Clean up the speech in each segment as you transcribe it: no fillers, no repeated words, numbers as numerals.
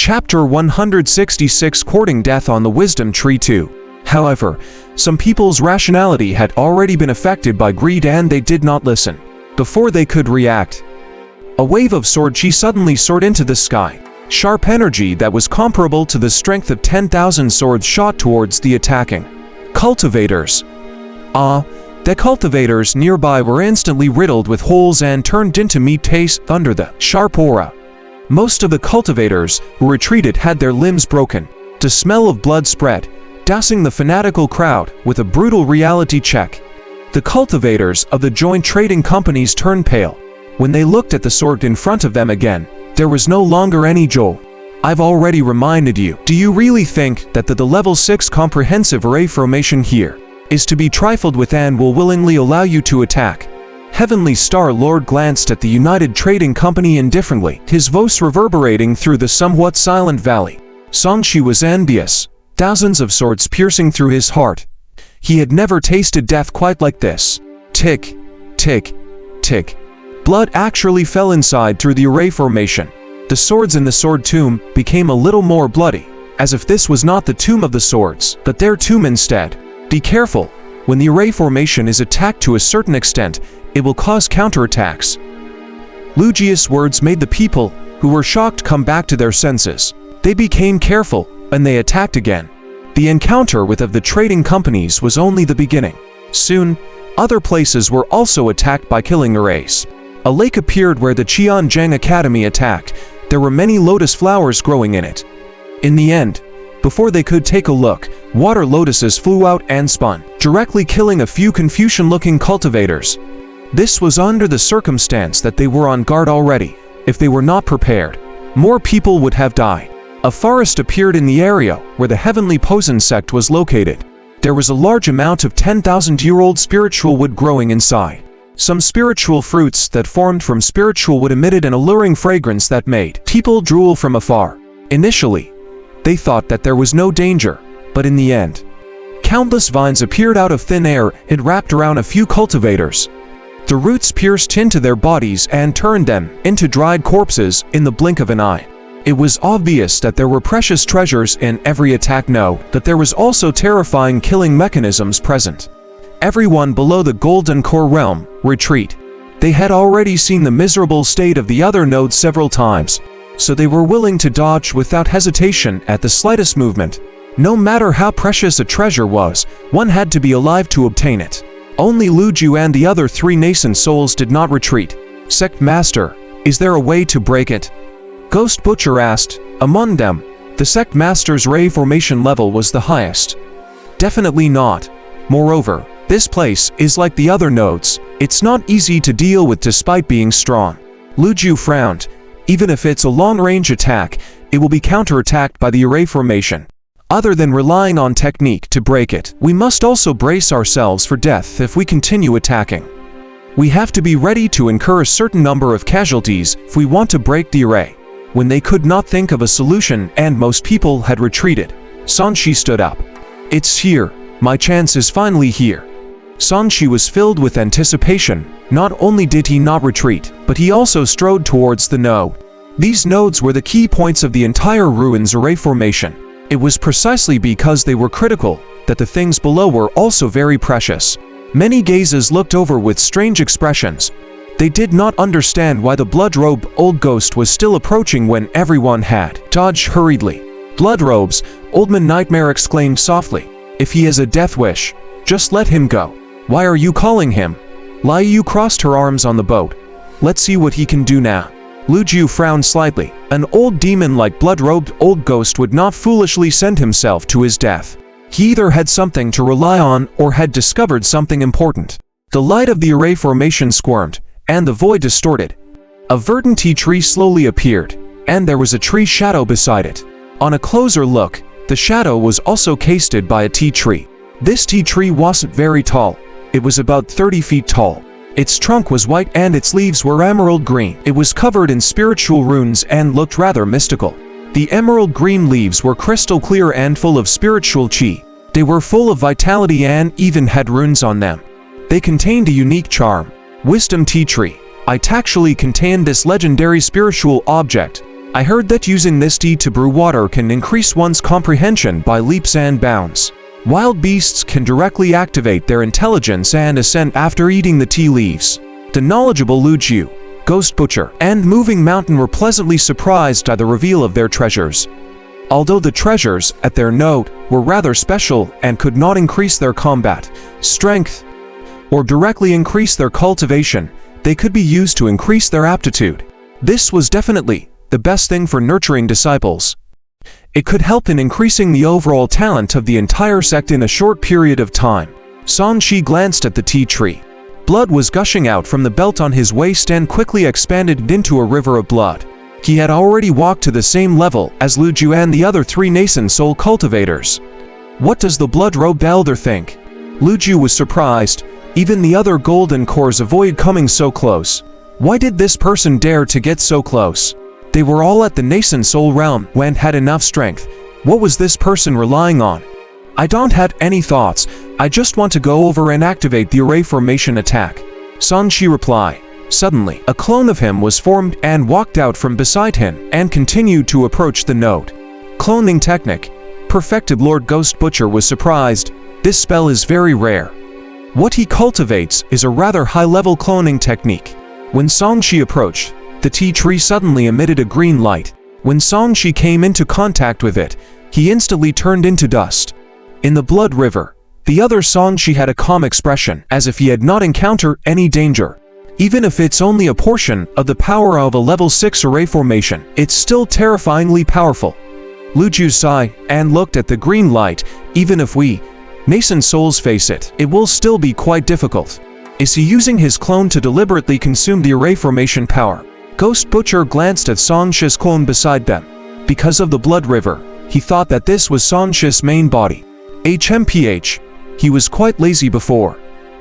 Chapter 166 Courting Death on the Wisdom Tree 2. However, some people's rationality had already been affected by greed and they did not listen. Before they could react, a wave of sword chi suddenly soared into the sky. Sharp energy that was comparable to the strength of 10,000 swords shot towards the attacking cultivators. The cultivators nearby were instantly riddled with holes and turned into meat paste under the sharp aura. Most of the cultivators who retreated had their limbs broken. The smell of blood spread, dousing the fanatical crowd with a brutal reality check. The cultivators of the joint trading companies turned pale. When they looked at the sword in front of them again, there was no longer any joy. I've already reminded you. Do you really think that the level 6 comprehensive array formation here is to be trifled with and will willingly allow you to attack? Heavenly Star Lord glanced at the United Trading Company indifferently, his voice reverberating through the somewhat silent valley. Songshi was envious, thousands of swords piercing through his heart. He had never tasted death quite like this. Tick, tick, tick. Blood actually fell inside through the array formation. The swords in the sword tomb became a little more bloody, as if this was not the tomb of the swords, but their tomb instead. Be careful. When the array formation is attacked to a certain extent, it will cause counterattacks. Lugia's words made the people who were shocked come back to their senses. They became careful, and they attacked again. The encounter with the trading companies was only the beginning. Soon, other places were also attacked by killing arrays. A lake appeared where the Qianzheng Academy attacked. There were many lotus flowers growing in it. In the end, before they could take a look, water lotuses flew out and spun, directly killing a few Confucian-looking cultivators. This was under the circumstance that they were on guard already. If they were not prepared, more people would have died. A forest appeared in the area where the Heavenly Posen sect was located. There was a large amount of 10,000-year-old spiritual wood growing inside. Some spiritual fruits that formed from spiritual wood emitted an alluring fragrance that made people drool from afar. Initially, they thought that there was no danger, but in the end, countless vines appeared out of thin air and wrapped around a few cultivators. The roots pierced into their bodies and turned them into dried corpses in the blink of an eye. It was obvious that there were precious treasures in every attack. No, that there was also terrifying killing mechanisms present. Everyone below the Golden Core realm, retreat. They had already seen the miserable state of the other nodes several times, so they were willing to dodge without hesitation at the slightest movement. No matter how precious a treasure was, one had to be alive to obtain it. Only Lu Ju and the other 3 nascent souls did not retreat. Sect Master, is there a way to break it? Ghost Butcher asked. Among them, the Sect Master's ray formation level was the highest. Definitely not. Moreover, this place is like the other nodes. It's not easy to deal with despite being strong. Lu Ju frowned. Even if it's a long-range attack, it will be counterattacked by the array formation. Other than relying on technique to break it, we must also brace ourselves for death if we continue attacking. We have to be ready to incur a certain number of casualties if we want to break the array. When they could not think of a solution and most people had retreated, Songshi stood up. It's here. My chance is finally here. Songshi was filled with anticipation. Not only did he not retreat, but he also strode towards the node. These nodes were the key points of the entire ruins array formation. It was precisely because they were critical that the things below were also very precious. Many gazes looked over with strange expressions. They did not understand why the blood-robed old ghost was still approaching when everyone had dodged hurriedly. Blood robes, Old Man Nightmare exclaimed softly. If he has a death wish, just let him go. Why are you calling him? Lai Yu crossed her arms on the boat. Let's see what he can do now. Lu Ju frowned slightly. An old demon like blood-robed old ghost would not foolishly send himself to his death. He either had something to rely on or had discovered something important. The light of the array formation squirmed, and the void distorted. A verdant tea tree slowly appeared, and there was a tree shadow beside it. On a closer look, the shadow was also cased by a tea tree. This tea tree wasn't very tall. It was about 30 feet tall. Its trunk was white and its leaves were emerald green. It was covered in spiritual runes and looked rather mystical. The emerald green leaves were crystal clear and full of spiritual chi. They were full of vitality and even had runes on them. They contained a unique charm. Wisdom tea tree. It actually contained this legendary spiritual object. I heard that using this tea to brew water can increase one's comprehension by leaps and bounds. Wild beasts can directly activate their intelligence and ascend after eating the tea leaves. The knowledgeable Wuxia, Ghost Butcher, and Moving Mountain were pleasantly surprised by the reveal of their treasures. Although the treasures, at their note, were rather special and could not increase their combat strength or directly increase their cultivation, they could be used to increase their aptitude. This was definitely the best thing for nurturing disciples. It could help in increasing the overall talent of the entire sect in a short period of time. Song Shi glanced at the tea tree. Blood was gushing out from the belt on his waist and quickly expanded into a river of blood. He had already walked to the same level as Wuxia and the other 3 nascent soul cultivators. What does the blood-robed elder think? Wuxia was surprised. Even the other golden cores avoid coming so close. Why did this person dare to get so close? They were all at the nascent soul realm and had enough strength. What was this person relying on? I don't have any thoughts. I just want to go over and activate the array formation attack. Song Shi replied. Suddenly, a clone of him was formed and walked out from beside him and continued to approach the node. Cloning technique. Perfected. Lord Ghost Butcher was surprised. This spell is very rare. What he cultivates is a rather high-level cloning technique. When Song Shi approached, the tea tree suddenly emitted a green light. When Song Shi came into contact with it, he instantly turned into dust. In the blood river, the other Song Shi had a calm expression, as if he had not encountered any danger. Even if it's only a portion of the power of a level 6 array formation, it's still terrifyingly powerful. Wuxia sighed and looked at the green light. Even if we, nascent souls, face it, it will still be quite difficult. Is he using his clone to deliberately consume the array formation power? Ghost Butcher glanced at Song Shi's clone beside them. Because of the blood river, he thought that this was Song Shi's main body. HMPH. He was quite lazy before.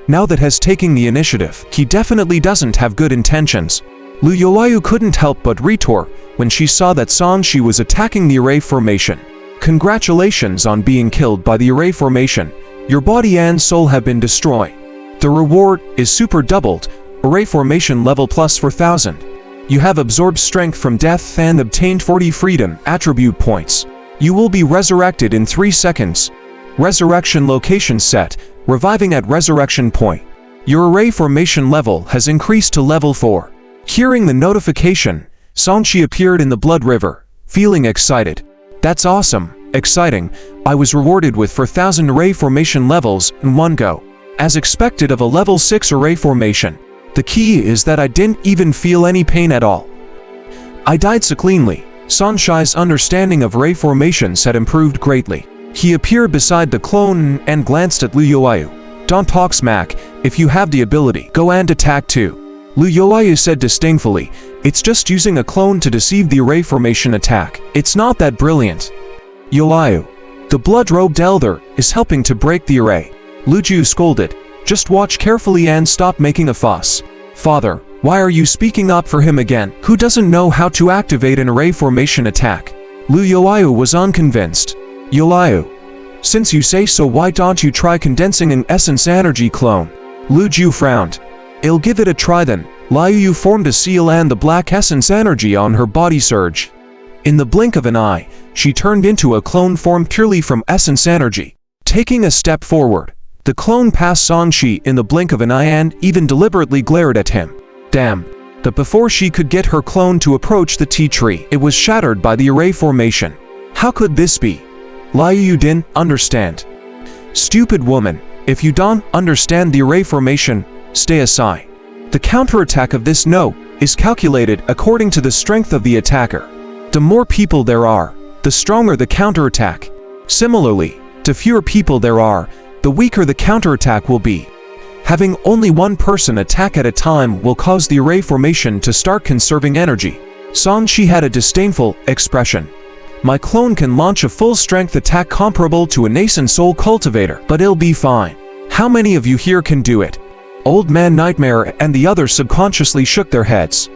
Now that has taken the initiative, he definitely doesn't have good intentions. Lu Youayu couldn't help but retort when she saw that Song Shi was attacking the array formation. Congratulations on being killed by the array formation. Your body and soul have been destroyed. The reward is super doubled, array formation level plus 4000. You have absorbed strength from death and obtained 40 freedom attribute points. You will be resurrected in 3 seconds. Resurrection location set, reviving at resurrection point. Your array formation level has increased to level 4. Hearing the notification, Song Shi appeared in the blood river, feeling excited. That's awesome, exciting. I was rewarded with 4000 array formation levels in one go. As expected of a level 6 array formation. The key is that I didn't even feel any pain at all. I died so cleanly. Song Shi's understanding of array formations had improved greatly. He appeared beside the clone and glanced at Lu Youayu. Don't talk smack. If you have the ability, go and attack too. Lu Youayu said disdainfully. It's just using a clone to deceive the array formation attack. It's not that brilliant. Youayu, the blood-robed elder, is helping to break the array. Wuxia scolded. Just watch carefully and stop making a fuss. Father, why are you speaking up for him again? Who doesn't know how to activate an array formation attack? Lu Youayu was unconvinced. Youayu, since you say so, why don't you try condensing an essence energy clone? Wuxia frowned. I'll give it a try then. Liu formed a seal and the black essence energy on her body surged. In the blink of an eye, she turned into a clone formed purely from essence energy. Taking a step forward, the clone passed Song Shi in the blink of an eye and even deliberately glared at him. Damn. But before she could get her clone to approach the tea tree, it was shattered by the array formation. How could this be? Liu didn't understand. Stupid woman, if you don't understand the array formation, stay aside. The counterattack of this note is calculated according to the strength of the attacker. The more people there are, the stronger the counterattack. Similarly, the fewer people there are, the weaker the counterattack will be. Having only one person attack at a time will cause the array formation to start conserving energy. Song Shi had a disdainful expression. My clone can launch a full-strength attack comparable to a nascent soul cultivator, but it'll be fine. How many of you here can do it? Old Man Nightmare and the others subconsciously shook their heads.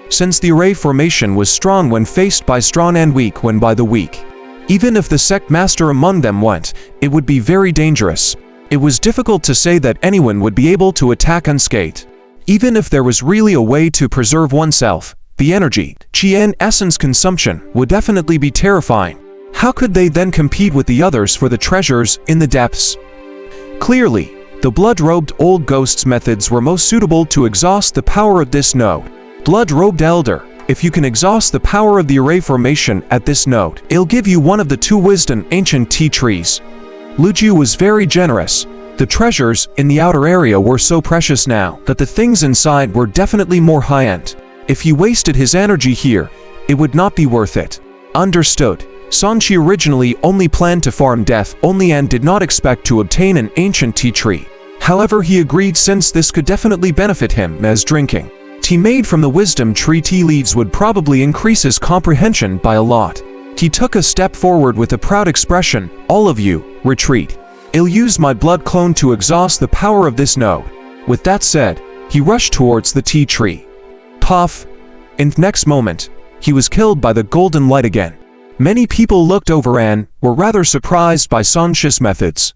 Since the array formation was strong when faced by strong and weak when by the weak. Even if the sect master among them went, it would be very dangerous. It was difficult to say that anyone would be able to attack unscathed. Even if there was really a way to preserve oneself, the energy, chi and essence consumption would definitely be terrifying. How could they then compete with the others for the treasures in the depths? Clearly, the blood-robed old ghost's methods were most suitable to exhaust the power of this node. Blood-robed elder, if you can exhaust the power of the array formation at this node, it'll give you one of the 2 wisdom ancient tea trees. Luju was very generous. The treasures in the outer area were so precious now that the things inside were definitely more high-end. If he wasted his energy here, it would not be worth it. Understood. Sanchi originally only planned to farm death only and did not expect to obtain an ancient tea tree. However, he agreed since this could definitely benefit him as drinking tea made from the wisdom tree tea leaves would probably increase his comprehension by a lot. He took a step forward with a proud expression. All of you, retreat. I'll use my blood clone to exhaust the power of this node. With that said, he rushed towards the tea tree. Puff! In the next moment, he was killed by the golden light again. Many people looked over and were rather surprised by Sanchi's methods.